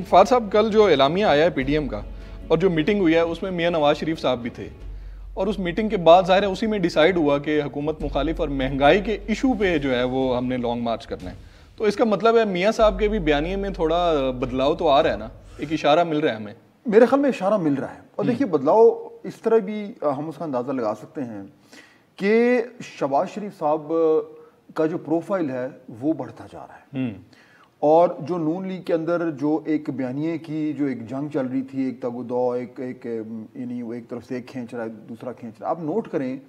फार साहब, कल जो एलामिया आया है पीडीएम का और जो मीटिंग हुई है उसमें मियां नवाज शरीफ साहब भी थे, और उस मीटिंग के बाद ज़ाहिर है उसी में डिसाइड हुआ कि हुकूमत मुखालिफ और महंगाई के इशू पे जो है वो हमने लॉन्ग मार्च करना है। तो इसका मतलब है मियां साहब के भी बयानिए में थोड़ा बदलाव तो आ रहा है ना, एक इशारा मिल रहा है हमें। मेरे ख्याल में इशारा मिल रहा है। और देखिए, बदलाव इस तरह भी हम उसका अंदाज़ा लगा सकते हैं कि शहबाज शरीफ साहब का जो प्रोफाइल है वो बढ़ता जा रहा है, और जो नून लीग के अंदर जो एक बयानिए की जो एक जंग चल रही थी, एक तगुदौ, एक तरफ से एक खींच रहा है, दूसरा खींच रहा है। आप नोट करें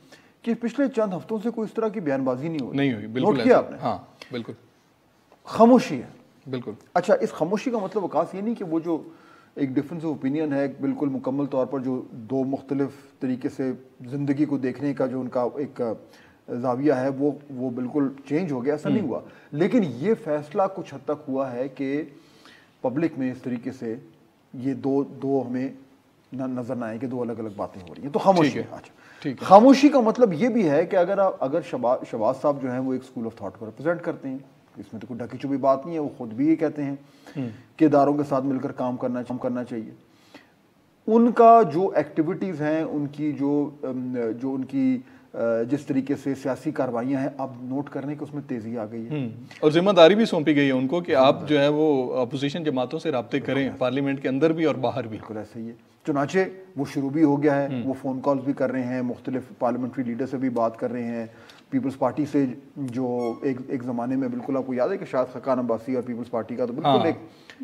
कि पिछले चंद हफ्तों से कोई इस तरह की बयानबाजी नहीं हुई। बिल्कुल नोट किया आपने? हाँ बिल्कुल, खामोशी है। बिल्कुल। अच्छा, इस खामोशी का मतलब वकास ये नहीं कि वो जो एक डिफरेंस ऑफ ओपिनियन है, बिल्कुल मुकम्मल तौर पर जो दो मुख्तलिफ तरीके से ज़िंदगी को देखने का जो उनका एक ज़ाविया है वो बिल्कुल चेंज हो गया, ऐसा नहीं हुआ। लेकिन ये फैसला कुछ हद तक हुआ है कि पब्लिक में इस तरीके से ये दो हमें नज़र ना आए कि दो अलग अलग बातें हो रही हैं। तो खामोशी है। अच्छा, खामोशी का मतलब ये भी है कि अगर शहबाज साहब जो हैं वो एक स्कूल ऑफ थॉट को रिप्रेजेंट करते हैं, इसमें तो कोई ढकी चुभी बात नहीं है। वो खुद भी ये कहते हैं कि इदारों के साथ मिलकर काम करना चाहिए। उनका जो एक्टिविटीज़ हैं, उनकी जो उनकी जिस तरीके से सियासी कार्रवाइयाँ हैं, आप नोट करने की उसमें तेज़ी आ गई है। और जिम्मेदारी भी सौंपी गई है उनको कि आप जो है वो अपोजिशन जमातों से राब्ते करें, पार्लियामेंट के अंदर भी और बाहर भी। बिल्कुल ऐसा ही है। चुनाचे वो शुरू भी हो गया है, वो फ़ोन कॉल्स भी कर रहे हैं, मुख्तलिफ पार्लियामेंट्री लीडर से भी बात कर रहे हैं। पीपल्स पार्टी से जो एक ज़माने में बिल्कुल आपको याद है कि शायद खान अब्बासी और पीपल्स पार्टी का तो बिल्कुल एक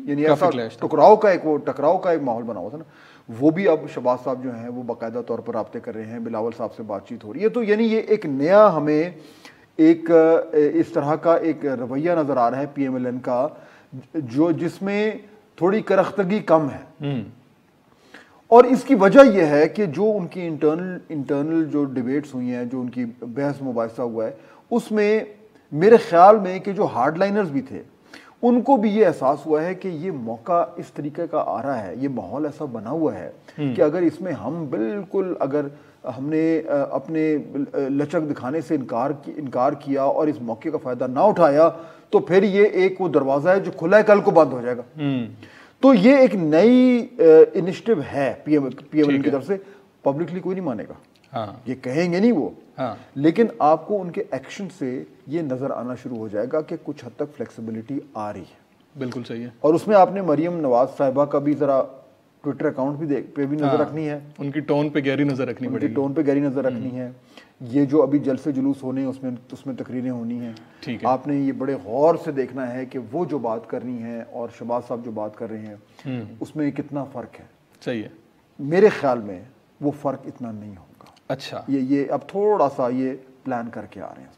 यानी ऐसा टकराव का एक माहौल बना हुआ था ना, वो भी अब शहबाज साहब जो हैं वो बाकायदा तौर पर राब्ते कर रहे हैं, बिलावल साहब से बातचीत हो रही है। तो यानी ये एक नया हमें एक इस तरह का एक रवैया नज़र आ रहा है PMLN का, जिसमें थोड़ी करख्तगी कम है। और इसकी वजह यह है कि जो उनकी इंटरनल जो डिबेट्स हुई हैं, जो उनकी बहस मुबाहिसा हुआ है, उसमें मेरे ख्याल में कि जो हार्डलाइनर्स भी थे उनको भी ये एहसास हुआ है कि ये मौका इस तरीके का आ रहा है, ये माहौल ऐसा बना हुआ है कि अगर इसमें अगर हमने अपने लचक दिखाने से इनकार किया और इस मौके का फ़ायदा ना उठाया, तो फिर ये एक वो दरवाज़ा है जो खुला है, कल को बंद हो जाएगा। तो ये एक नई इनिशिएटिव है PMLN की तरफ से। पब्लिकली कोई नहीं मानेगा, ये कहेंगे नहीं वो, लेकिन आपको उनके एक्शन से ये नज़र आना शुरू हो जाएगा कि कुछ हद तक फ्लेक्सिबिलिटी आ रही है। बिल्कुल सही है। और उसमें आपने मरियम नवाज साहिबा का भी ज़रा ट्विटर अकाउंट पे भी नज़र रखनी है। उनकी टोन पे गहरी नज़र रखनी है। ये जो अभी जलसे जुलूस होने उसमें तकरीरें होनी हैं, आपने ये बड़े गौर से देखना है कि वो जो बात करनी है और शहबाज साहब जो बात कर रहे हैं उसमें कितना फ़र्क है। सही है। मेरे ख्याल में वो फ़र्क इतना नहीं होगा। अच्छा, ये अब थोड़ा सा ये प्लान करके आ रहे हैं।